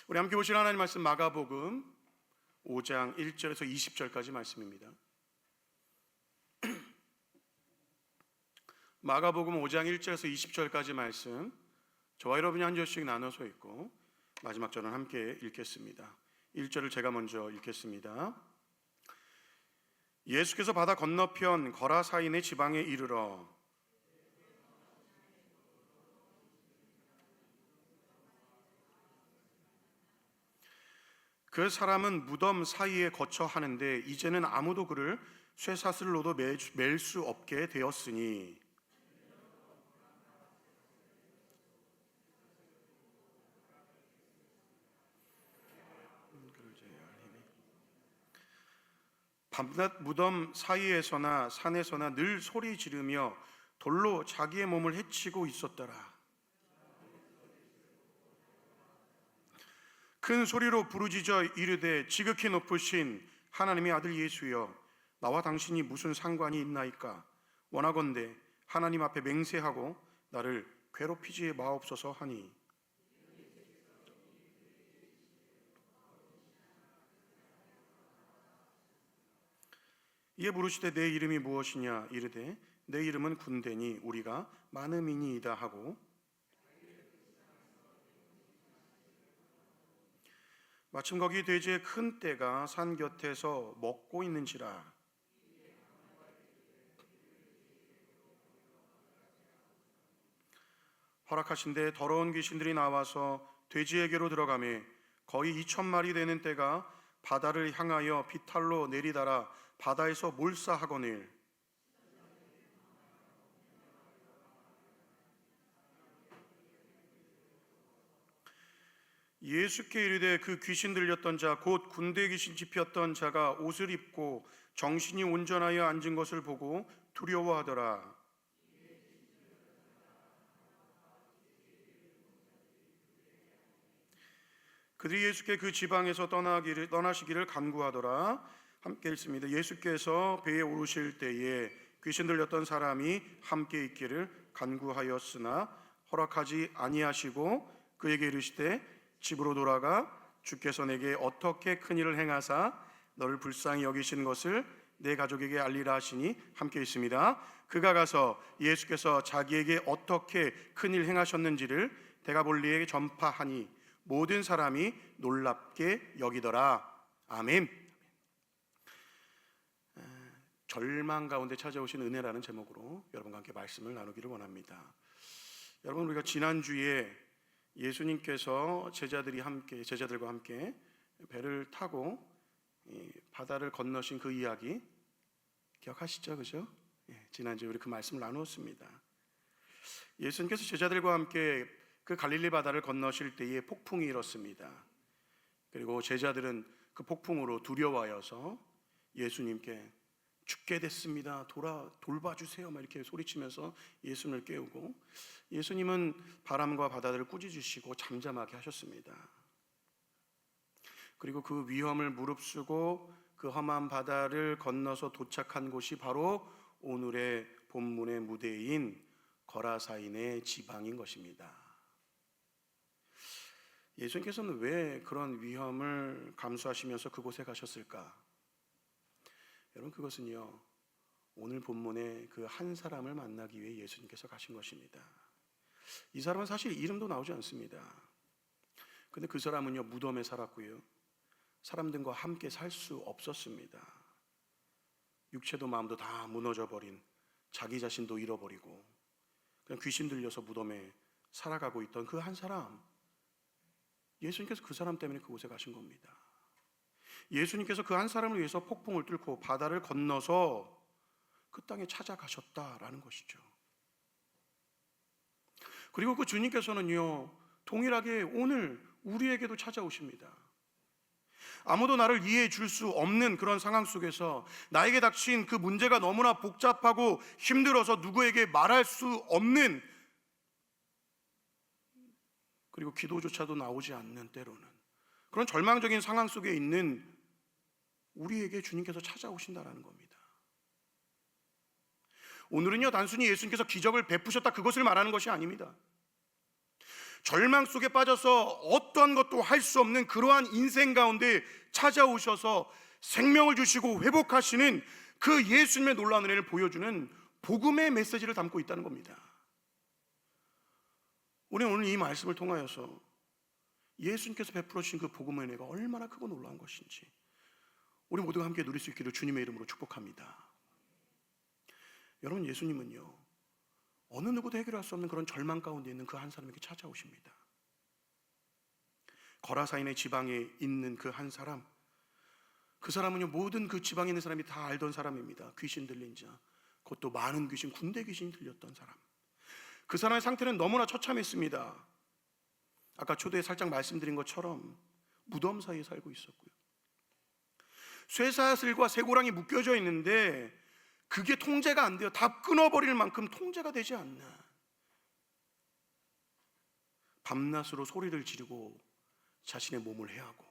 우리 함께 보실 하나님 말씀 마가복음 5장 1절에서 20절까지 말씀입니다. 마가복음 5장 1절에서 20절까지 말씀, 저와 여러분이 한 절씩 나눠서 읽고 마지막 절은 함께 읽겠습니다. 1절을 제가 먼저 읽겠습니다. 예수께서 바다 건너편 거라사인의 지방에 이르러 그 사람은 무덤 사이에 거처 하는데 이제는 아무도 그를 쇠사슬로도 맬 수 없게 되었으니 밤낮 무덤 사이에서나 산에서나 늘 소리 지르며 돌로 자기의 몸을 해치고 있었더라. 큰 소리로 부르짖어 이르되 지극히 높으신 하나님의 아들 예수여, 나와 당신이 무슨 상관이 있나이까? 원하건대 하나님 앞에 맹세하고 나를 괴롭히지 마옵소서 하니, 이에 물으시되 내 이름이 무엇이냐? 이르되 내 이름은 군대니 우리가 많음이니이다 하고, 마침 거기 돼지의 큰 떼가 산 곁에서 먹고 있는지라. 허락하신데 더러운 귀신들이 나와서 돼지에게로 들어가매 거의 2,000마리 되는 떼가 바다를 향하여 비탈로 내리달아 바다에서 몰사하거늘 예수께 이르되 그 귀신 들렸던 자 곧 군대 귀신 집혔던 자가 옷을 입고 정신이 온전하여 앉은 것을 보고 두려워하더라. 그들이 예수께 그 지방에서 떠나시기를 간구하더라. 함께 읽습니다. 예수께서 배에 오르실 때에 귀신 들렸던 사람이 함께 있기를 간구하였으나 허락하지 아니하시고 그에게 이르시되 집으로 돌아가 주께서 내게 어떻게 큰 일을 행하사 너를 불쌍히 여기신 것을 내 가족에게 알리라 하시니, 함께 있습니다. 그가 가서 예수께서 자기에게 어떻게 큰 일 행하셨는지를 데가볼리에 전파하니 모든 사람이 놀랍게 여기더라. 아멘. 절망 가운데 찾아오신 은혜라는 제목으로 여러분과 함께 말씀을 나누기를 원합니다. 여러분, 우리가 지난주에 예수님께서 제자들과 함께 배를 타고 바다를 건너신 그 이야기 기억하시죠? 그죠? 지난주에 우리 그 말씀을 나누었습니다. 예수님께서 제자들과 함께 그 갈릴리 바다를 건너실 때에 폭풍이 일었습니다. 그리고 제자들은 그 폭풍으로 두려워하여서 예수님께 죽게 됐습니다. 돌봐주세요. 막 이렇게 소리치면서 예수님을 깨우고, 예수님은 바람과 바다들을 꾸짖으시고 잠잠하게 하셨습니다. 그리고 그 위험을 무릅쓰고 그 험한 바다를 건너서 도착한 곳이 바로 오늘의 본문의 무대인 거라사인의 지방인 것입니다. 예수님께서는 왜 그런 위험을 감수하시면서 그곳에 가셨을까? 여러분, 그것은요, 오늘 본문에 그 한 사람을 만나기 위해 예수님께서 가신 것입니다. 이 사람은 사실 이름도 나오지 않습니다. 근데 그 사람은요, 무덤에 살았고요, 사람들과 함께 살 수 없었습니다. 육체도 마음도 다 무너져버린, 자기 자신도 잃어버리고 그냥 귀신 들려서 무덤에 살아가고 있던 그 한 사람, 예수님께서 그 사람 때문에 그곳에 가신 겁니다. 예수님께서 그 한 사람을 위해서 폭풍을 뚫고 바다를 건너서 그 땅에 찾아가셨다라는 것이죠. 그리고 그 주님께서는요, 동일하게 오늘 우리에게도 찾아오십니다. 아무도 나를 이해해 줄 수 없는 그런 상황 속에서 나에게 닥친 그 문제가 너무나 복잡하고 힘들어서 누구에게 말할 수 없는, 그리고 기도조차도 나오지 않는 때로는 그런 절망적인 상황 속에 있는 우리에게 주님께서 찾아오신다라는 겁니다. 오늘은요, 단순히 예수님께서 기적을 베푸셨다 그것을 말하는 것이 아닙니다. 절망 속에 빠져서 어떠한 것도 할 수 없는 그러한 인생 가운데 찾아오셔서 생명을 주시고 회복하시는 그 예수님의 놀라운 은혜를 보여주는 복음의 메시지를 담고 있다는 겁니다. 우리는 오늘 이 말씀을 통하여서 예수님께서 베풀어 주신 그 복음의 은혜가 얼마나 크고 놀라운 것인지 우리 모두가 함께 누릴 수 있기를 주님의 이름으로 축복합니다. 여러분, 예수님은요 어느 누구도 해결할 수 없는 그런 절망 가운데 있는 그 한 사람에게 찾아오십니다. 거라사인의 지방에 있는 그 한 사람, 그 사람은요 모든 그 지방에 있는 사람이 다 알던 사람입니다. 귀신 들린 자, 그것도 많은 귀신, 군대 귀신이 들렸던 사람. 그 사람의 상태는 너무나 처참했습니다. 아까 초대에 살짝 말씀드린 것처럼 무덤 사이에 살고 있었고요, 쇠사슬과 쇠고랑이 묶여져 있는데 그게 통제가 안 돼요. 다 끊어버릴 만큼 통제가 되지 않나. 밤낮으로 소리를 지르고 자신의 몸을 해하고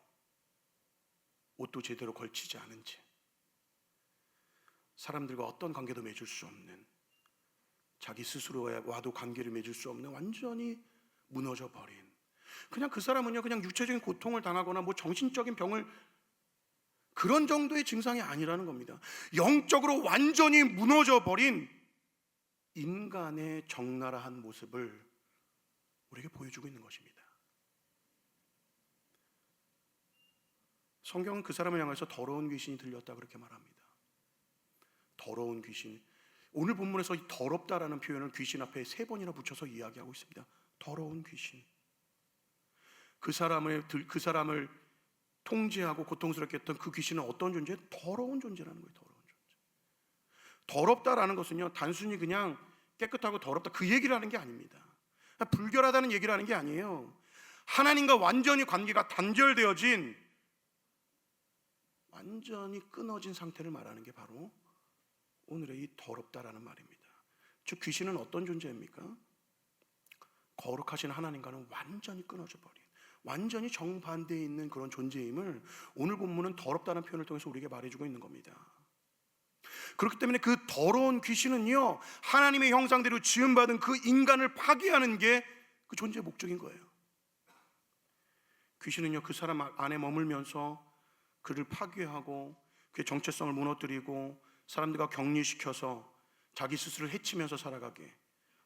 옷도 제대로 걸치지 않은 채 사람들과 어떤 관계도 맺을 수 없는, 자기 스스로와도 관계를 맺을 수 없는 완전히 무너져 버린, 그냥 그 사람은요 그냥 육체적인 고통을 당하거나 뭐 정신적인 병을, 그런 정도의 증상이 아니라는 겁니다. 영적으로 완전히 무너져 버린 인간의 적나라한 모습을 우리에게 보여주고 있는 것입니다. 성경은 그 사람을 향해서 더러운 귀신이 들렸다 그렇게 말합니다. 더러운 귀신. 오늘 본문에서 이 더럽다라는 표현을 귀신 앞에 3번이나 붙여서 이야기하고 있습니다. 더러운 귀신. 그 사람을 통제하고 고통스럽게 했던 그 귀신은 어떤 존재예요? 더러운 존재라는 거예요. 더러운 존재. 더럽다라는 것은요 단순히 그냥 깨끗하고 더럽다 그 얘기를 하는 게 아닙니다. 불결하다는 얘기를 하는 게 아니에요. 하나님과 완전히 관계가 단절되어진, 완전히 끊어진 상태를 말하는 게 바로 오늘의 이 더럽다라는 말입니다. 즉 귀신은 어떤 존재입니까? 거룩하신 하나님과는 완전히 끊어져 버린, 완전히 정반대에 있는 그런 존재임을 오늘 본문은 더럽다는 표현을 통해서 우리에게 말해주고 있는 겁니다. 그렇기 때문에 그 더러운 귀신은요 하나님의 형상대로 지음받은 그 인간을 파괴하는 게 그 존재의 목적인 거예요. 귀신은요 그 사람 안에 머물면서 그를 파괴하고 그의 정체성을 무너뜨리고 사람들과 격리시켜서 자기 스스로를 해치면서 살아가게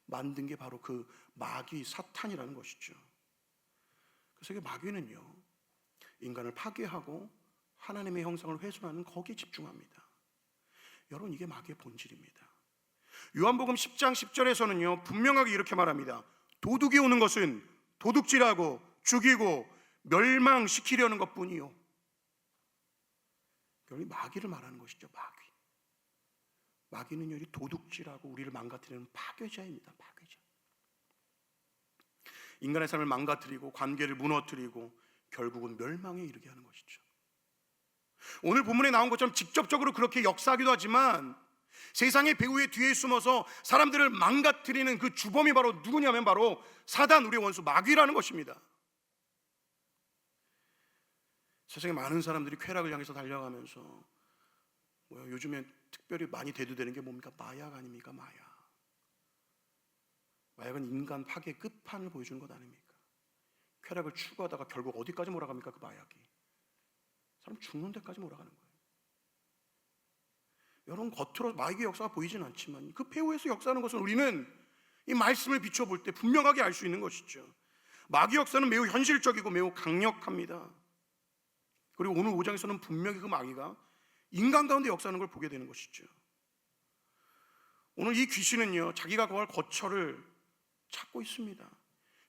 만든 게 바로 그 마귀 사탄이라는 것이죠. 그래서 이 마귀는요 인간을 파괴하고 하나님의 형상을 훼손하는 거기에 집중합니다. 여러분, 이게 마귀의 본질입니다. 요한복음 10장 10절에서는요 분명하게 이렇게 말합니다. 도둑이 오는 것은 도둑질하고 죽이고 멸망시키려는 것뿐이요. 여러분, 마귀를 말하는 것이죠. 마귀는요 이 도둑질하고 우리를 망가뜨리는 파괴자입니다. 파괴자. 인간의 삶을 망가뜨리고 관계를 무너뜨리고 결국은 멸망에 이르게 하는 것이죠. 오늘 본문에 나온 것처럼 직접적으로 그렇게 역사하기도 하지만 세상의 배후의 뒤에 숨어서 사람들을 망가뜨리는 그 주범이 바로 누구냐면 바로 사단, 우리의 원수 마귀라는 것입니다. 세상에 많은 사람들이 쾌락을 향해서 달려가면서 요즘에 특별히 많이 대두되는 게 뭡니까? 마약 아닙니까? 마약. 마약은 인간 파괴의 끝판을 보여주는 것 아닙니까? 쾌락을 추구하다가 결국 어디까지 몰아갑니까? 그 마약이 사람 죽는 데까지 몰아가는 거예요. 여러분, 겉으로 마귀의 역사가 보이진 않지만 그 배후에서 역사하는 것은 우리는 이 말씀을 비춰볼 때 분명하게 알 수 있는 것이죠. 마귀 역사는 매우 현실적이고 매우 강력합니다. 그리고 오늘 5장에서는 분명히 그 마귀가 인간 가운데 역사하는 걸 보게 되는 것이죠. 오늘 이 귀신은요 자기가 거할 거처를 찾고 있습니다.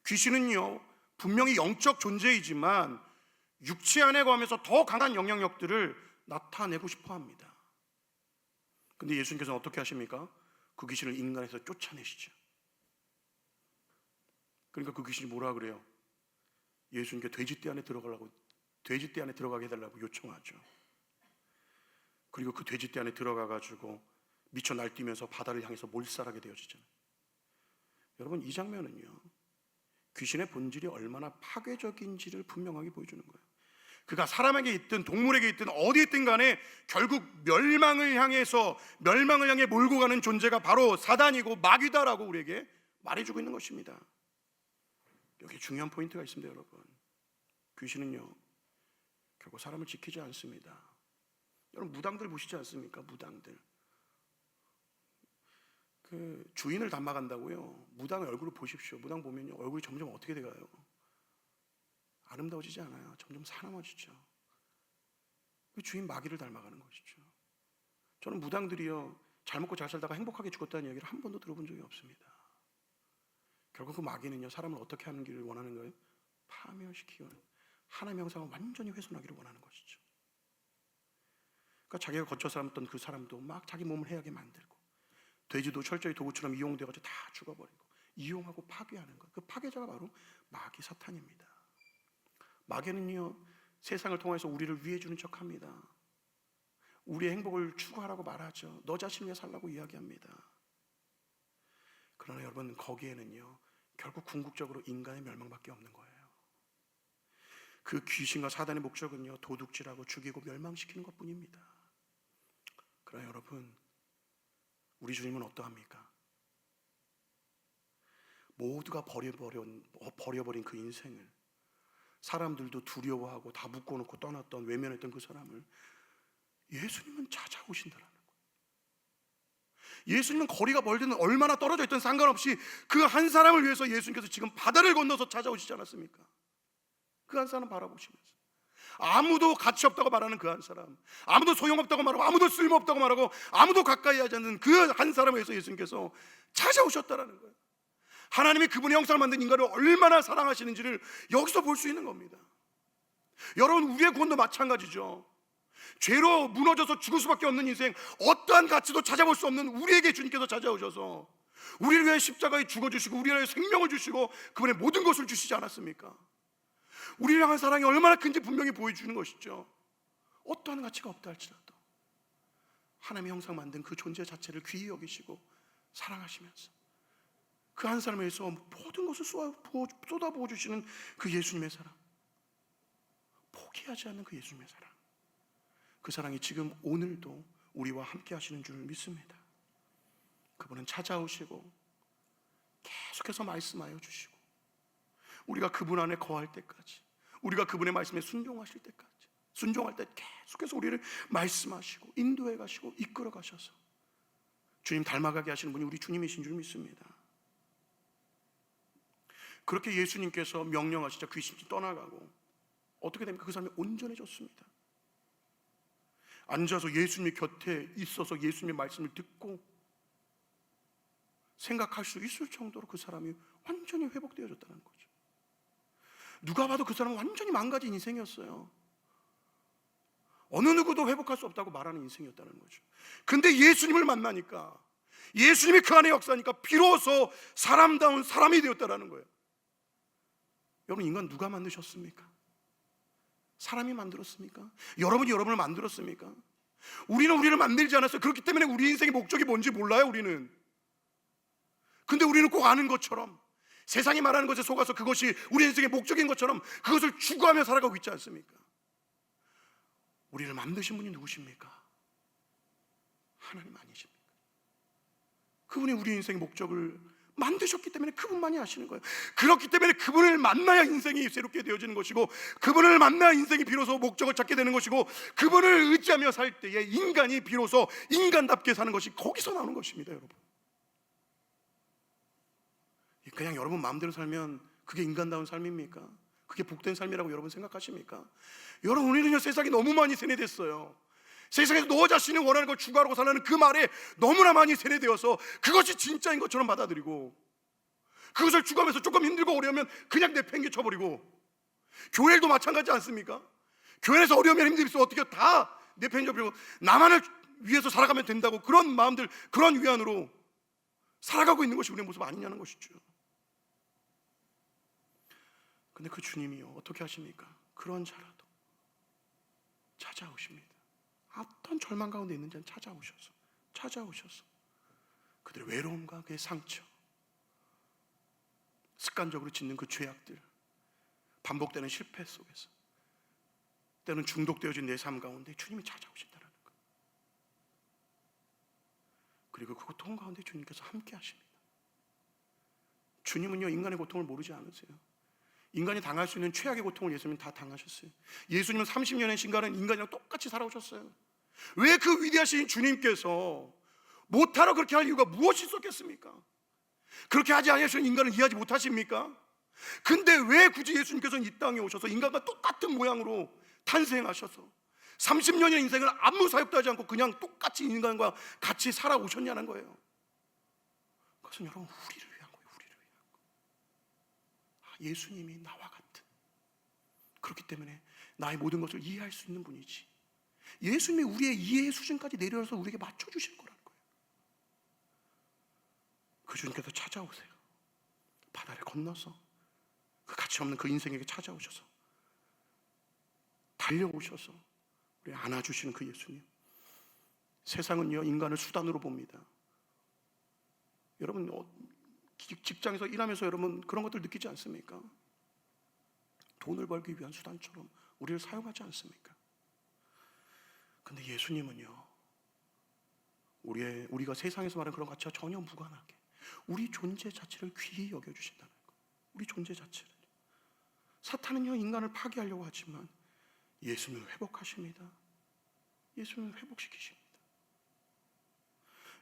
귀신은요 분명히 영적 존재이지만 육체 안에 거하면서 더 강한 영향력들을 나타내고 싶어 합니다. 근데 예수님께서는 어떻게 하십니까? 그 귀신을 인간에서 쫓아내시죠. 그러니까 그 귀신이 뭐라 그래요? 예수님께 돼지떼 안에 들어가게 해달라고 요청하죠. 그리고 그 돼지떼 안에 들어가가지고 미쳐 날뛰면서 바다를 향해서 몰살하게 되어지잖아요. 여러분, 이 장면은요 귀신의 본질이 얼마나 파괴적인지를 분명하게 보여주는 거예요. 그가 사람에게 있든 동물에게 있든 어디에 있든 간에 결국 멸망을 향해 몰고 가는 존재가 바로 사단이고 마귀다라고 우리에게 말해주고 있는 것입니다. 여기 중요한 포인트가 있습니다, 여러분. 귀신은요, 결국 사람을 지키지 않습니다. 여러분, 무당들 보시지 않습니까? 무당들. 그 주인을 닮아간다고요. 무당의 얼굴을 보십시오. 무당 보면요, 얼굴이 점점 어떻게 돼가요? 아름다워지지 않아요. 점점 사나워지죠. 그 주인 마귀를 닮아가는 것이죠. 저는 무당들이요, 잘 먹고 잘 살다가 행복하게 죽었다는 얘기를 한 번도 들어본 적이 없습니다. 결국 그 마귀는요, 사람을 어떻게 하는 길을 원하는 거예요? 파멸시키고 하나님의 형상을 완전히 훼손하기를 원하는 것이죠. 그러니까 자기가 거쳐 살았던 그 사람도 막 자기 몸을 해하게 만들고, 돼지도 철저히 도구처럼 이용되어서 다 죽어버리고, 이용하고 파괴하는 것. 그 파괴자가 바로 마귀 사탄입니다. 마귀는요, 세상을 통해서 우리를 위해 주는 척합니다. 우리의 행복을 추구하라고 말하죠. 너 자신을 위해 살라고 이야기합니다. 그러나 여러분, 거기에는요, 결국 궁극적으로 인간의 멸망밖에 없는 거예요. 그 귀신과 사단의 목적은요, 도둑질하고 죽이고 멸망시키는 것뿐입니다. 그러나 여러분, 우리 주님은 어떠합니까? 모두가 버려버린 그 인생을, 사람들도 두려워하고 다 묶어놓고 떠났던, 외면했던 그 사람을 예수님은 찾아오신다라는 거예요. 예수님은 거리가 멀든 얼마나 떨어져 있든 상관없이 그 한 사람을 위해서 예수님께서 지금 바다를 건너서 찾아오시지 않았습니까? 그 한 사람 바라보시면서, 아무도 가치 없다고 말하는 그 한 사람, 아무도 소용없다고 말하고 아무도 쓸모없다고 말하고 아무도 가까이 하지 않는 그 한 사람을 위해서 예수님께서 찾아오셨다라는 거예요. 하나님이 그분의 형상을 만든 인간을 얼마나 사랑하시는지를 여기서 볼 수 있는 겁니다. 여러분, 우리의 구원도 마찬가지죠. 죄로 무너져서 죽을 수밖에 없는 인생, 어떠한 가치도 찾아볼 수 없는 우리에게 주님께서 찾아오셔서 우리를 위해 십자가에 죽어주시고 우리를 위해 생명을 주시고 그분의 모든 것을 주시지 않았습니까? 우리를 향한 사랑이 얼마나 큰지 분명히 보여주는 것이죠. 어떠한 가치가 없다 할지라도 하나님의 형상 만든 그 존재 자체를 귀히 여기시고 사랑하시면서 그 한 사람에 의해서 모든 것을 쏟아부어 주시는 그 예수님의 사랑, 포기하지 않는 그 예수님의 사랑, 그 사랑이 지금 오늘도 우리와 함께 하시는 줄 믿습니다. 그분은 찾아오시고 계속해서 말씀하여 주시고, 우리가 그분 안에 거할 때까지, 우리가 그분의 말씀에 순종하실 때까지, 순종할 때 계속해서 우리를 말씀하시고 인도해 가시고 이끌어 가셔서 주님 닮아가게 하시는 분이 우리 주님이신 줄 믿습니다. 그렇게 예수님께서 명령하시자 귀신이 떠나가고 어떻게 됩니까? 그 사람이 온전해졌습니다. 앉아서 예수님의 곁에 있어서 예수님의 말씀을 듣고 생각할 수 있을 정도로 그 사람이 완전히 회복되어졌다는 거죠. 누가 봐도 그 사람은 완전히 망가진 인생이었어요. 어느 누구도 회복할 수 없다고 말하는 인생이었다는 거죠. 근데 예수님을 만나니까, 예수님이 그 안에 역사하니까 비로소 사람다운 사람이 되었다는 거예요. 여러분, 인간 누가 만드셨습니까? 사람이 만들었습니까? 여러분이 여러분을 만들었습니까? 우리는 우리를 만들지 않았어요. 그렇기 때문에 우리 인생의 목적이 뭔지 몰라요, 우리는. 근데 우리는 꼭 아는 것처럼, 세상이 말하는 것에 속아서 그것이 우리 인생의 목적인 것처럼 그것을 추구하며 살아가고 있지 않습니까? 우리를 만드신 분이 누구십니까? 하나님 아니십니까? 그분이 우리 인생의 목적을 만드셨기 때문에 그분만이 아시는 거예요. 그렇기 때문에 그분을 만나야 인생이 새롭게 되어지는 것이고, 그분을 만나야 인생이 비로소 목적을 찾게 되는 것이고, 그분을 의지하며 살 때에 인간이 비로소 인간답게 사는 것이 거기서 나오는 것입니다. 여러분, 그냥 여러분 마음대로 살면 그게 인간다운 삶입니까? 그게 복된 삶이라고 여러분 생각하십니까? 여러분, 우리는요, 세상이 너무 많이 세뇌됐어요. 세상에서 너 자신이 원하는 걸 추구하고 살라는 그 말에 너무나 많이 세뇌되어서 그것이 진짜인 것처럼 받아들이고, 그것을 추구하면서 조금 힘들고 어려우면 그냥 내팽개쳐버리고, 교회도 마찬가지 않습니까? 교회에서 어려우면 힘들면 어떻게 다 내팽개쳐버리고 나만을 위해서 살아가면 된다고, 그런 마음들, 그런 위안으로 살아가고 있는 것이 우리의 모습 아니냐는 것이죠. 근데 그 주님이요, 어떻게 하십니까? 그런 자라도 찾아오십니다. 어떤 절망 가운데 있는 자는 찾아오셔서 그들의 외로움과 그의 상처, 습관적으로 짓는 그 죄악들, 반복되는 실패 속에서, 때는 중독되어진 내 삶 가운데 주님이 찾아오신다는 거예요. 그리고 그 고통 가운데 주님께서 함께 하십니다. 주님은요, 인간의 고통을 모르지 않으세요. 인간이 당할 수 있는 최악의 고통을 예수님은 다 당하셨어요. 예수님은 30년의 신간은 인간이랑 똑같이 살아오셨어요. 왜 그 위대하신 주님께서 못하러 그렇게 할 이유가 무엇이 있었겠습니까? 그렇게 하지 않으시면 인간을 이해하지 못하십니까? 근데 왜 굳이 예수님께서는 이 땅에 오셔서 인간과 똑같은 모양으로 탄생하셔서 30년의 인생을 아무 사역도 하지 않고 그냥 똑같이 인간과 같이 살아오셨냐는 거예요. 그것은 여러분 우리를 위한 거예요. 우리를 위한 거. 예수님이 나와 같은, 그렇기 때문에 나의 모든 것을 이해할 수 있는 분이지, 예수님이 우리의 이해의 수준까지 내려서 우리에게 맞춰주실 거라는 거예요. 그 주님께서 찾아오세요. 바다를 건너서 그 가치 없는 그 인생에게 찾아오셔서 달려오셔서 우리 안아주시는 그 예수님. 세상은요 인간을 수단으로 봅니다. 여러분 직장에서 일하면서 여러분 그런 것들 느끼지 않습니까? 돈을 벌기 위한 수단처럼 우리를 사용하지 않습니까? 근데 예수님은요 우리가 세상에서 말하는 그런 가치와 전혀 무관하게 우리 존재 자체를 귀히 여겨주신다는 거예요. 우리 존재 자체를. 사탄은요 인간을 파괴하려고 하지만 예수님은 회복하십니다. 예수님은 회복시키십니다.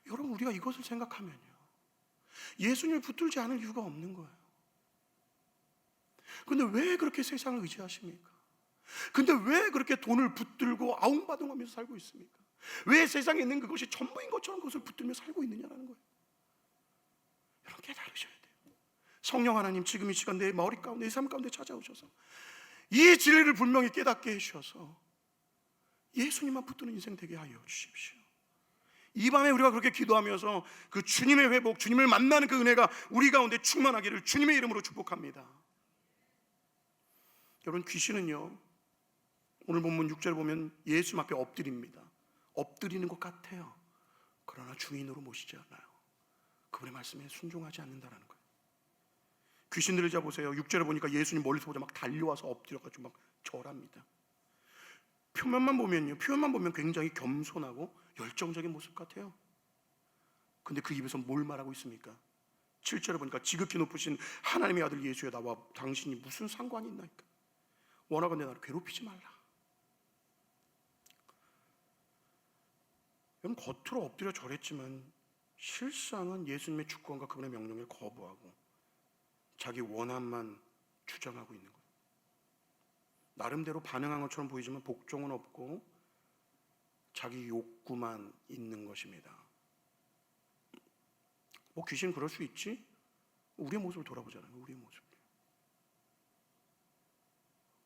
여러분 우리가 이것을 생각하면요 예수님을 붙들지 않을 이유가 없는 거예요. 근데 왜 그렇게 세상을 의지하십니까? 근데 왜 그렇게 돈을 붙들고 아웅바웅하면서 살고 있습니까? 왜 세상에 있는 그것이 전부인 것처럼 그것을 붙들며 살고 있느냐는 거예요. 여러분 깨달으셔야 돼요. 성령 하나님 지금 이 시간 내 머리 가운데 내 삶 가운데 찾아오셔서 이 진리를 분명히 깨닫게 해주셔서 예수님만 붙드는 인생 되게 하여 주십시오. 이 밤에 우리가 그렇게 기도하면서 그 주님의 회복, 주님을 만나는 그 은혜가 우리 가운데 충만하기를 주님의 이름으로 축복합니다. 여러분 귀신은요 오늘 본문 6절 보면 예수님 앞에 엎드립니다. 엎드리는 것 같아요. 그러나 주인으로 모시지 않아요. 그분의 말씀에 순종하지 않는다는 거예요. 귀신들을 잡으세요. 6절에 보니까 예수님 멀리서 보자 막 달려와서 엎드려가지고 막 절합니다. 표면만 보면 굉장히 겸손하고 열정적인 모습 같아요. 근데 그 입에서 뭘 말하고 있습니까? 7절에 보니까 지극히 높으신 하나님의 아들 예수여 나와 당신이 무슨 상관이 있나이까? 원하건대 나를 괴롭히지 말라. 여러분 겉으로 엎드려 절했지만 실상은 예수님의 주권과 그분의 명령을 거부하고 자기 원함만 주장하고 있는 거예요. 나름대로 반응한 것처럼 보이지만 복종은 없고 자기 욕구만 있는 것입니다. 뭐 귀신 그럴 수 있지? 우리의 모습을 돌아보잖아요. 우리의 모습.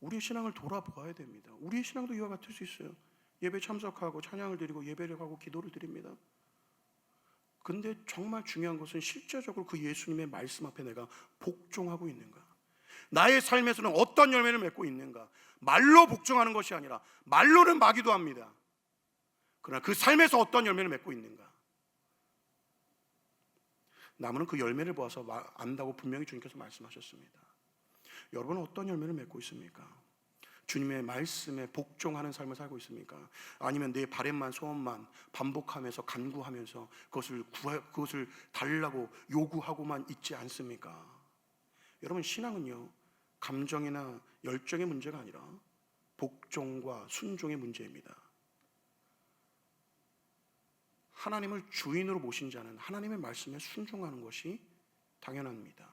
우리의 신앙을 돌아보아야 됩니다. 우리의 신앙도 이와 같을 수 있어요. 예배 참석하고 찬양을 드리고 예배를 하고 기도를 드립니다. 근데 정말 중요한 것은 실제적으로 그 예수님의 말씀 앞에 내가 복종하고 있는가? 나의 삶에서는 어떤 열매를 맺고 있는가? 말로 복종하는 것이 아니라 말로는 마귀도 합니다. 그러나 그 삶에서 어떤 열매를 맺고 있는가? 나무는 그 열매를 보아서 안다고 분명히 주님께서 말씀하셨습니다. 여러분은 어떤 열매를 맺고 있습니까? 주님의 말씀에 복종하는 삶을 살고 있습니까? 아니면 내 바램만 소원만 반복하면서 간구하면서 그것을 달라고 요구하고만 있지 않습니까? 여러분 신앙은요 감정이나 열정의 문제가 아니라 복종과 순종의 문제입니다. 하나님을 주인으로 모신 자는 하나님의 말씀에 순종하는 것이 당연합니다.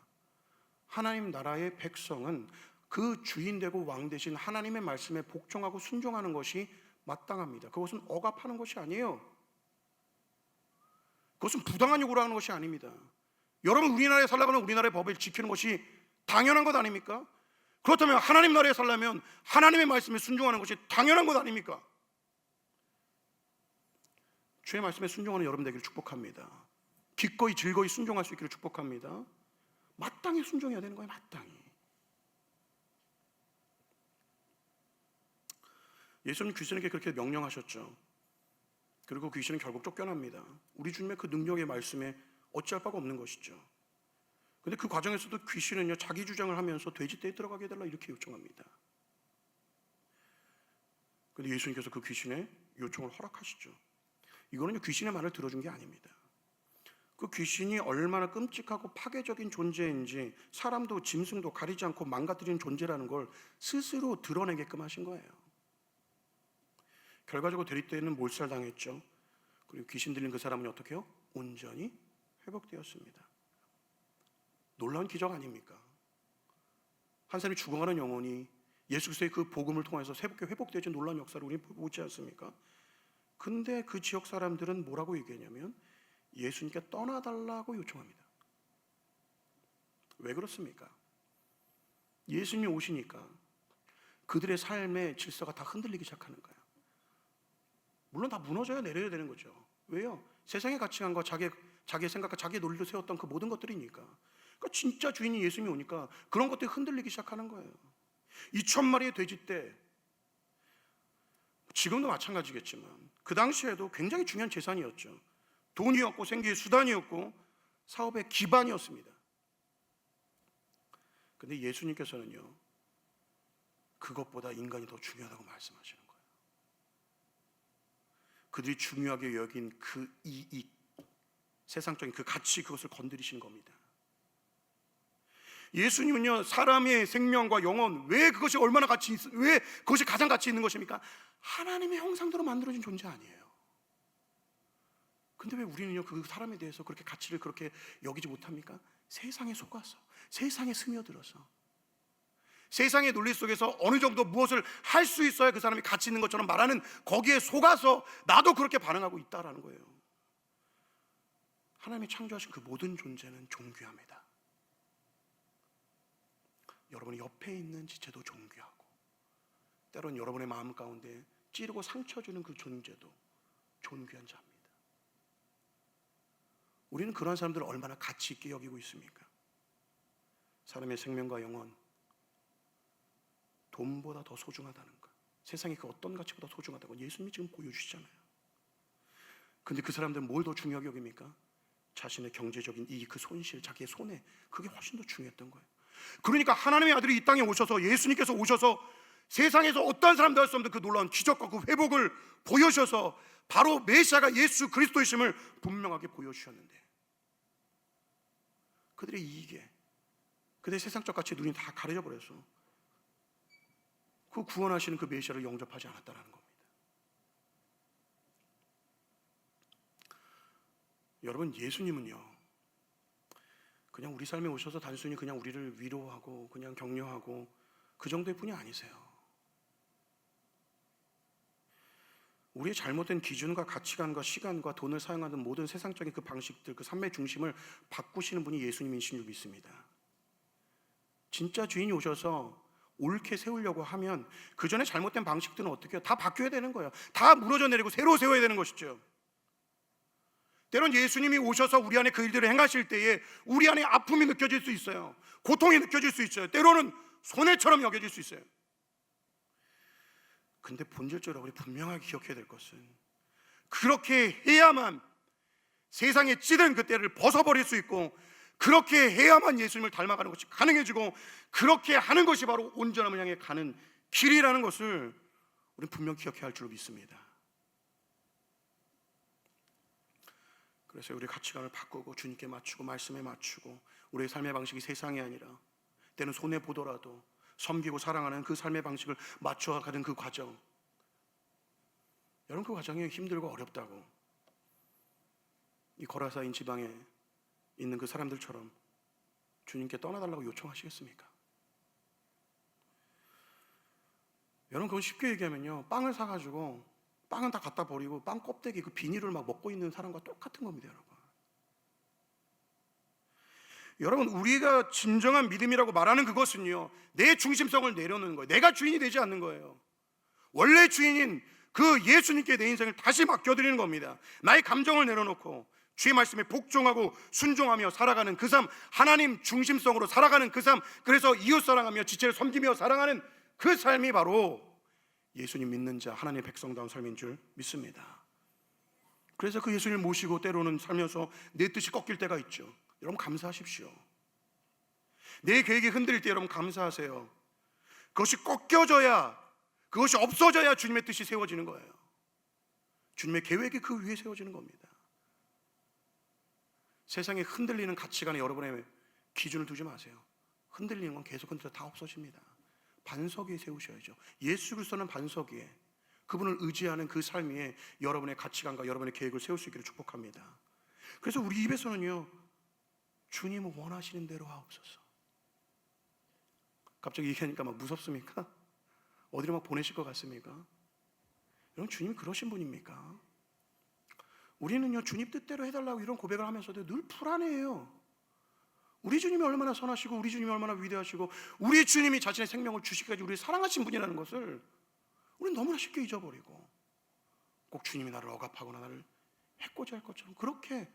하나님 나라의 백성은 그 주인 되고 왕 되신 하나님의 말씀에 복종하고 순종하는 것이 마땅합니다. 그것은 억압하는 것이 아니에요. 그것은 부당한 요구를 하는 것이 아닙니다. 여러분 우리나라에 살려면 우리나라의 법을 지키는 것이 당연한 것 아닙니까? 그렇다면 하나님 나라에 살려면 하나님의 말씀에 순종하는 것이 당연한 것 아닙니까? 주의 말씀에 순종하는 여러분 되기를 축복합니다. 기꺼이 즐거이 순종할 수 있기를 축복합니다. 마땅히 순종해야 되는 거예요. 마땅히. 예수님 귀신에게 그렇게 명령하셨죠. 그리고 귀신은 결국 쫓겨납니다. 우리 주님의 그 능력의 말씀에 어찌할 바가 없는 것이죠. 근데 그 과정에서도 귀신은요 자기 주장을 하면서 돼지떼에 들어가게 해달라 이렇게 요청합니다. 근데 예수님께서 그 귀신의 요청을 허락하시죠. 이거는요 귀신의 말을 들어준 게 아닙니다. 그 귀신이 얼마나 끔찍하고 파괴적인 존재인지 사람도 짐승도 가리지 않고 망가뜨리는 존재라는 걸 스스로 드러내게끔 하신 거예요. 결과적으로 대립되는 몰살당했죠. 그리고 귀신 들린 그 사람은 어떻게 해요? 온전히 회복되었습니다. 놀라운 기적 아닙니까? 한 사람이 죽어가는 영혼이 예수 그리스도의 그 복음을 통해서 새롭게 회복되지 놀라운 역사를 우리 보지 않습니까? 근데 그 지역 사람들은 뭐라고 얘기했냐면 예수님께 떠나달라고 요청합니다. 왜 그렇습니까? 예수님이 오시니까 그들의 삶의 질서가 다 흔들리기 시작하는 거예요. 물론 다 무너져야 내려야 되는 거죠. 왜요? 세상의 가치관과 자기의 생각과 자기의 논리로 세웠던 그 모든 것들이니까. 그러니까 진짜 주인이 예수님이 오니까 그런 것들이 흔들리기 시작하는 거예요. 2,000마리의 돼지 때, 지금도 마찬가지겠지만 그 당시에도 굉장히 중요한 재산이었죠. 돈이었고 생계의 수단이었고 사업의 기반이었습니다. 근데 예수님께서는요, 그것보다 인간이 더 중요하다고 말씀하시는 거예요. 그들이 중요하게 여긴 그 이익, 세상적인 그 가치, 그것을 건드리시는 겁니다. 예수님은요, 사람의 생명과 영혼, 왜 그것이 얼마나 왜 그것이 가장 가치 있는 것입니까? 하나님의 형상대로 만들어진 존재 아니에요. 근데 왜 우리는요, 그 사람에 대해서 그렇게 가치를 그렇게 여기지 못합니까? 세상에 속아서, 세상에 스며들어서, 세상의 논리 속에서 어느 정도 무엇을 할 수 있어야 그 사람이 가치 있는 것처럼 말하는 거기에 속아서 나도 그렇게 반응하고 있다라는 거예요. 하나님이 창조하신 그 모든 존재는 존귀합니다. 여러분의 옆에 있는 지체도 존귀하고, 때로는 여러분의 마음 가운데 찌르고 상처 주는 그 존재도 존귀한 자입니다. 우리는 그런 사람들을 얼마나 가치 있게 여기고 있습니까? 사람의 생명과 영혼, 돈보다 더 소중하다는 것, 세상의 그 어떤 가치보다 소중하다고 예수님이 지금 보여주시잖아요. 근데 그 사람들은 뭘 더 중요하게 여깁니까? 자신의 경제적인 이익, 그 손실, 자기의 손해, 그게 훨씬 더 중요했던 거예요. 그러니까 하나님의 아들이 이 땅에 오셔서, 예수님께서 오셔서 세상에서 어떤 사람도 할 수 없는 그 놀라운 기적과 그 회복을 보여주셔서 바로 메시아가 예수 그리스도이심을 분명하게 보여주셨는데, 그들의 이익에, 그들의 세상적 가치에 눈이 다 가려져 버려서 그 구원하시는 그 메시아를 영접하지 않았다는 겁니다. 여러분, 예수님은요, 그냥 우리 삶에 오셔서 단순히 그냥 우리를 위로하고 그냥 격려하고 그 정도의 분이 아니세요. 우리의 잘못된 기준과 가치관과 시간과 돈을 사용하는 모든 세상적인 그 방식들, 그 삶의 중심을 바꾸시는 분이 예수님이신 줄 믿습니다. 진짜 주인이 오셔서 옳게 세우려고 하면 그 전에 잘못된 방식들은 어떻게 해요? 다 바뀌어야 되는 거예요. 다 무너져 내리고 새로 세워야 되는 것이죠. 때론 예수님이 오셔서 우리 안에 그 일들을 행하실 때에 우리 안에 아픔이 느껴질 수 있어요. 고통이 느껴질 수 있어요. 때로는 손해처럼 여겨질 수 있어요. 근데 본질적으로 우리 분명하게 기억해야 될 것은, 그렇게 해야만 세상에 찌든 그 때를 벗어버릴 수 있고, 그렇게 해야만 예수님을 닮아가는 것이 가능해지고, 그렇게 하는 것이 바로 온전함을 향해 가는 길이라는 것을 우리는 분명 기억해야 할 줄로 믿습니다. 그래서 우리 가치관을 바꾸고 주님께 맞추고 말씀에 맞추고, 우리의 삶의 방식이 세상이 아니라 때는 손해 보더라도 섬기고 사랑하는 그 삶의 방식을 맞춰가는 그 과정, 여러분 그 과정이 힘들고 어렵다고 이 거라사인 지방에 있는 그 사람들처럼 주님께 떠나달라고 요청하시겠습니까? 여러분, 그건 쉽게 얘기하면요, 빵을 사가지고 빵은 다 갖다 버리고 빵 껍데기 그 비닐을 막 먹고 있는 사람과 똑같은 겁니다. 여러분, 우리가 진정한 믿음이라고 말하는 그것은요, 내 중심성을 내려놓는 거예요. 내가 주인이 되지 않는 거예요. 원래 주인인 그 예수님께 내 인생을 다시 맡겨드리는 겁니다. 나의 감정을 내려놓고 주의 말씀에 복종하고 순종하며 살아가는 그 삶, 하나님 중심성으로 살아가는 그 삶, 그래서 이웃 사랑하며 지체를 섬기며 살아가는 그 삶이 바로 예수님 믿는 자, 하나님의 백성다운 삶인 줄 믿습니다. 그래서 그 예수님을 모시고 때로는 살면서 내 뜻이 꺾일 때가 있죠. 여러분 감사하십시오. 내 계획이 흔들릴 때 여러분 감사하세요. 그것이 꺾여져야, 그것이 없어져야 주님의 뜻이 세워지는 거예요. 주님의 계획이 그 위에 세워지는 겁니다. 세상에 흔들리는 가치관에 여러분의 기준을 두지 마세요. 흔들리는 건 계속 흔들려 다 없어집니다. 반석 위에 세우셔야죠. 예수 그리스도는 반석 위에, 그분을 의지하는 그 삶 위에 여러분의 가치관과 여러분의 계획을 세울 수 있기를 축복합니다. 그래서 우리 입에서는요, 주님은 원하시는 대로 하옵소서. 갑자기 얘기하니까 막 무섭습니까? 어디로 막 보내실 것 같습니까? 여러분, 주님 그러신 분입니까? 우리는요, 주님 뜻대로 해달라고 이런 고백을 하면서도 늘 불안해해요. 우리 주님이 얼마나 선하시고 우리 주님이 얼마나 위대하시고 우리 주님이 자신의 생명을 주시기까지 우리를 사랑하신 분이라는 것을 우리는 너무나 쉽게 잊어버리고, 꼭 주님이 나를 억압하거나 나를 해코지 할 것처럼 그렇게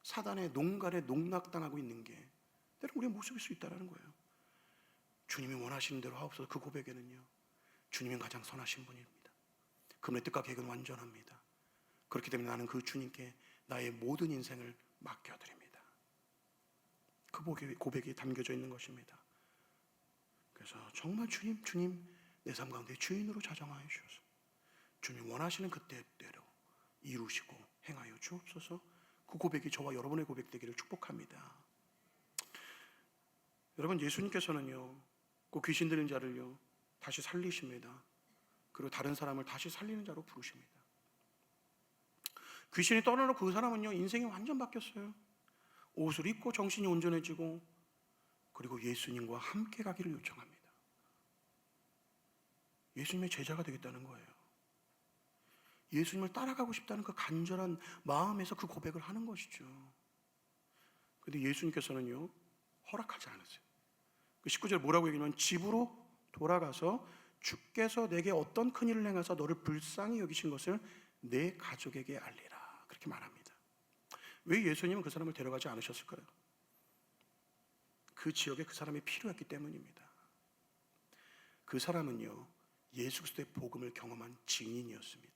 사단의 농간에 농락당하고 있는 게 때로는 우리의 모습일 수 있다는 거예요. 주님이 원하시는 대로 하옵소서. 그 고백에는요, 주님은 가장 선하신 분입니다. 그분의 뜻과 계획은 완전합니다. 그렇기 때문에 나는 그 주님께 나의 모든 인생을 맡겨드립니다. 그 고백이 담겨져 있는 것입니다. 그래서 정말 주님 내 삶 가운데 주인으로 자정하여 주셔서 주님 원하시는 그 뜻대로 이루시고 행하여 주옵소서. 그 고백이 저와 여러분의 고백 되기를 축복합니다. 여러분, 예수님께서는요, 그 귀신 들린 자를요 다시 살리십니다. 그리고 다른 사람을 다시 살리는 자로 부르십니다. 귀신이 떠나놓고 그 사람은요, 인생이 완전 바뀌었어요. 옷을 입고 정신이 온전해지고, 그리고 예수님과 함께 가기를 요청합니다. 예수님의 제자가 되겠다는 거예요. 예수님을 따라가고 싶다는 그 간절한 마음에서 그 고백을 하는 것이죠. 그런데 예수님께서는요, 허락하지 않으세요. 그 19절 뭐라고 얘기하냐면, 집으로 돌아가서 주께서 내게 어떤 큰 일을 행하사 너를 불쌍히 여기신 것을 내 가족에게 알리라, 그렇게 말합니다. 왜 예수님은 그 사람을 데려가지 않으셨을까요? 그 지역에 그 사람이 필요했기 때문입니다. 그 사람은요, 예수 그리스도의 복음을 경험한 증인이었습니다.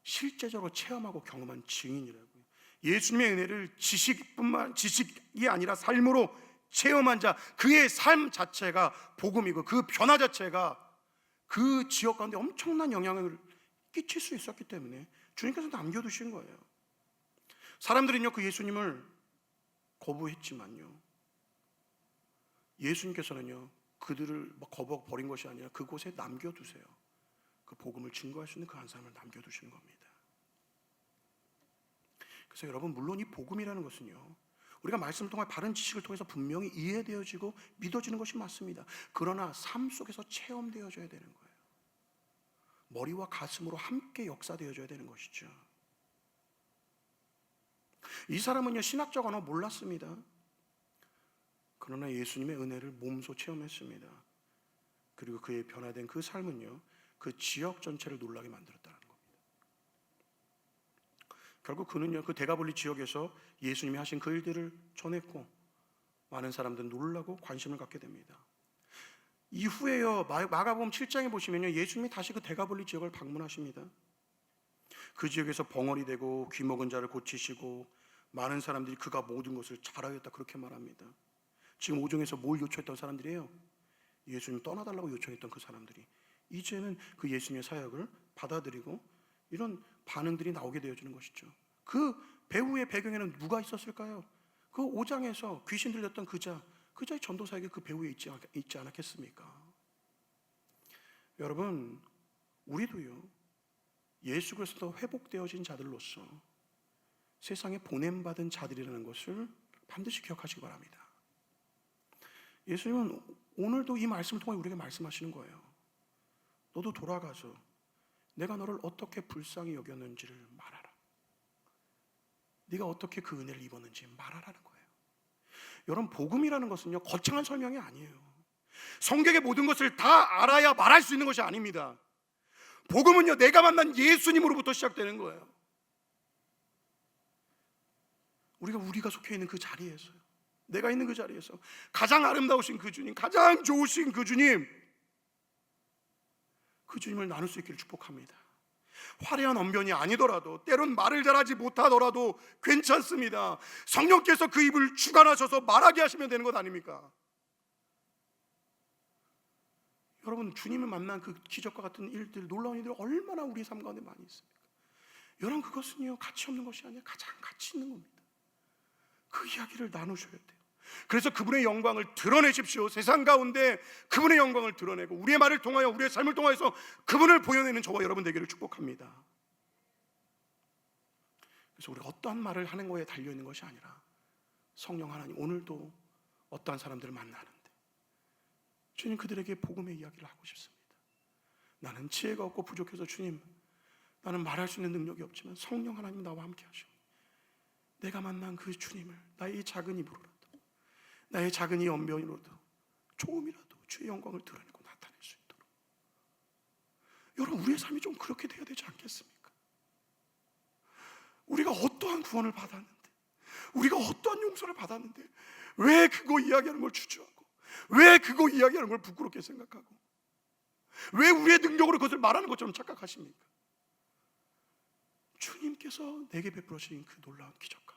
실제적으로 체험하고 경험한 증인이라고요. 예수님의 은혜를 지식이 아니라 삶으로 체험한 자, 그의 삶 자체가 복음이고 그 변화 자체가 그 지역 가운데 엄청난 영향을 끼칠 수 있었기 때문에 주님께서 남겨두신 거예요. 사람들은요, 그 예수님을 거부했지만요, 예수님께서는요, 그들을 거부버린 것이 아니라 그곳에 남겨두세요. 그 복음을 증거할 수 있는 그 한 사람을 남겨두시는 겁니다. 그래서 여러분, 물론 이 복음이라는 것은요, 우리가 말씀을 통해 바른 지식을 통해서 분명히 이해되어지고 믿어지는 것이 맞습니다. 그러나 삶 속에서 체험되어져야 되는 거예요. 머리와 가슴으로 함께 역사되어져야 되는 것이죠. 이 사람은요, 신학적 언어 몰랐습니다. 그러나 예수님의 은혜를 몸소 체험했습니다. 그리고 그의 변화된 그 삶은요, 그 지역 전체를 놀라게 만들었다는 겁니다. 결국 그는요, 그 데가볼리 지역에서 예수님이 하신 그 일들을 전했고, 많은 사람들은 놀라고 관심을 갖게 됩니다. 이후에요, 마가복음 7장에 보시면요, 예수님이 다시 그 데가볼리 지역을 방문하십니다. 그 지역에서 벙어리 되고 귀 먹은 자를 고치시고, 많은 사람들이 그가 모든 것을 잘하였다, 그렇게 말합니다. 지금 오종에서 뭘 요청했던 사람들이에요? 예수님 떠나달라고 요청했던 그 사람들이 이제는 그 예수님의 사역을 받아들이고 이런 반응들이 나오게 되어지는 것이죠. 그 배후의 배경에는 누가 있었을까요? 그 5장에서 귀신 들렸던 그자의 전도 사역이 그 배후에 있지 않았겠습니까? 여러분, 우리도요, 예수 그리스도 회복되어진 자들로서 세상에 보냄받은 자들이라는 것을 반드시 기억하시기 바랍니다. 예수님은 오늘도 이 말씀을 통해 우리에게 말씀하시는 거예요. 너도 돌아가서 내가 너를 어떻게 불쌍히 여겼는지를 말하라. 네가 어떻게 그 은혜를 입었는지 말하라는 거예요. 여러분, 복음이라는 것은요, 거창한 설명이 아니에요. 성경의 모든 것을 다 알아야 말할 수 있는 것이 아닙니다. 복음은요, 내가 만난 예수님으로부터 시작되는 거예요. 우리가 속해 있는 그 자리에서요, 내가 있는 그 자리에서 가장 아름다우신 그 주님, 가장 좋으신 그 주님, 그 주님을 나눌 수 있기를 축복합니다. 화려한 언변이 아니더라도, 때론 말을 잘하지 못하더라도 괜찮습니다. 성령께서 그 입을 주관하셔서 말하게 하시면 되는 것 아닙니까? 여러분, 주님을 만난 그 기적과 같은 일들, 놀라운 일들 얼마나 우리 삶 가운데 많이 있습니까? 여러분, 그것은요, 가치 없는 것이 아니라 가장 가치 있는 겁니다. 그 이야기를 나누셔야 돼요. 그래서 그분의 영광을 드러내십시오. 세상 가운데 그분의 영광을 드러내고 우리의 말을 통하여, 우리의 삶을 통하여서 그분을 보여내는 저와 여러분 되기를 축복합니다. 그래서 우리가 어떠한 말을 하는 거에 달려있는 것이 아니라 성령 하나님, 오늘도 어떠한 사람들을 만나는데 주님, 그들에게 복음의 이야기를 하고 싶습니다. 나는 지혜가 없고 부족해서 주님, 나는 말할 수 있는 능력이 없지만 성령 하나님 나와 함께 하시오. 내가 만난 그 주님을 나의 작은 입으로라도, 나의 작은 이 언변으로도 조금이라도 주의 영광을 드러내고 나타낼 수 있도록, 여러분, 우리의 삶이 좀 그렇게 돼야 되지 않겠습니까? 우리가 어떠한 구원을 받았는데, 우리가 어떠한 용서를 받았는데 왜 그거 이야기하는 걸 주저하고, 왜 그거 이야기하는 걸 부끄럽게 생각하고, 왜 우리의 능력으로 그것을 말하는 것처럼 착각하십니까? 주님께서 내게 베풀어 주신 그 놀라운 기적과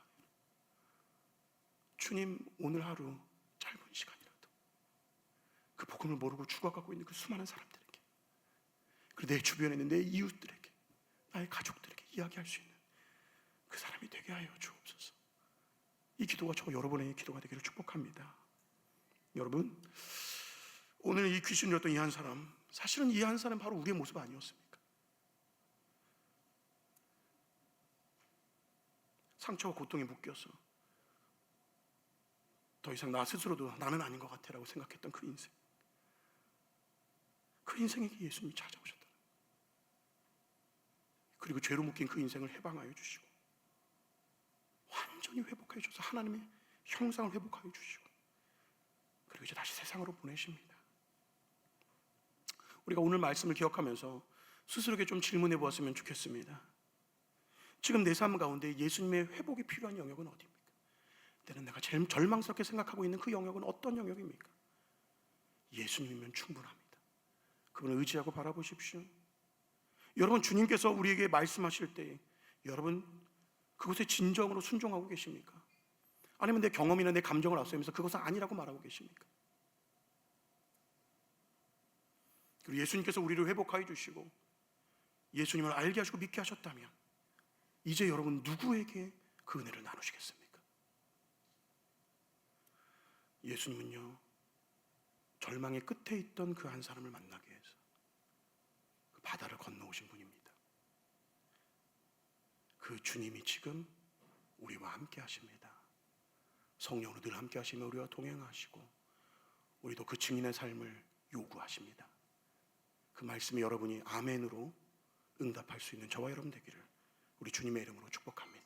주님, 오늘 하루 짧은 시간이라도 그 복음을 모르고 죽어가고 있는 그 수많은 사람들에게, 그리고 내 주변에 있는 내 이웃들에게, 나의 가족들에게 이야기할 수 있는 그 사람이 되게 하여 주옵소서. 이 기도가 저 여러분의 기도가 되기를 축복합니다. 여러분, 오늘 이 귀신 들렸던 이 한 사람, 사실은 이 한 사람 바로 우리의 모습 아니었습니까? 상처와 고통에 묶여서 더 이상 나 스스로도 나는 아닌 것 같아라고 생각했던 그 인생, 그 인생에게 예수님이 찾아오셨다. 그리고 죄로 묶인 그 인생을 해방하여 주시고 완전히 회복하여 주셔서 하나님의 형상을 회복하여 주시고, 그리고 이제 다시 세상으로 보내십니다. 우리가 오늘 말씀을 기억하면서 스스로에게 좀 질문해 보았으면 좋겠습니다. 지금 내 삶 가운데 예수님의 회복이 필요한 영역은 어디입니까? 때는 내가 제일 절망스럽게 생각하고 있는 그 영역은 어떤 영역입니까? 예수님이면 충분합니다. 그분을 의지하고 바라보십시오. 여러분, 주님께서 우리에게 말씀하실 때 여러분 그것에 진정으로 순종하고 계십니까? 아니면 내 경험이나 내 감정을 앞세우면서 그것은 아니라고 말하고 계십니까? 그리고 예수님께서 우리를 회복하여 주시고 예수님을 알게 하시고 믿게 하셨다면 이제 여러분 누구에게 그 은혜를 나누시겠습니까? 예수님은요, 절망의 끝에 있던 그 한 사람을 만나게 해서 그 바다를 건너오신 분입니다. 그 주님이 지금 우리와 함께 하십니다. 성령으로 늘 함께 하시며 우리와 동행하시고 우리도 그 증인의 삶을 요구하십니다. 그 말씀에 여러분이 아멘으로 응답할 수 있는 저와 여러분 되기를 우리 주님의 이름으로 축복합니다.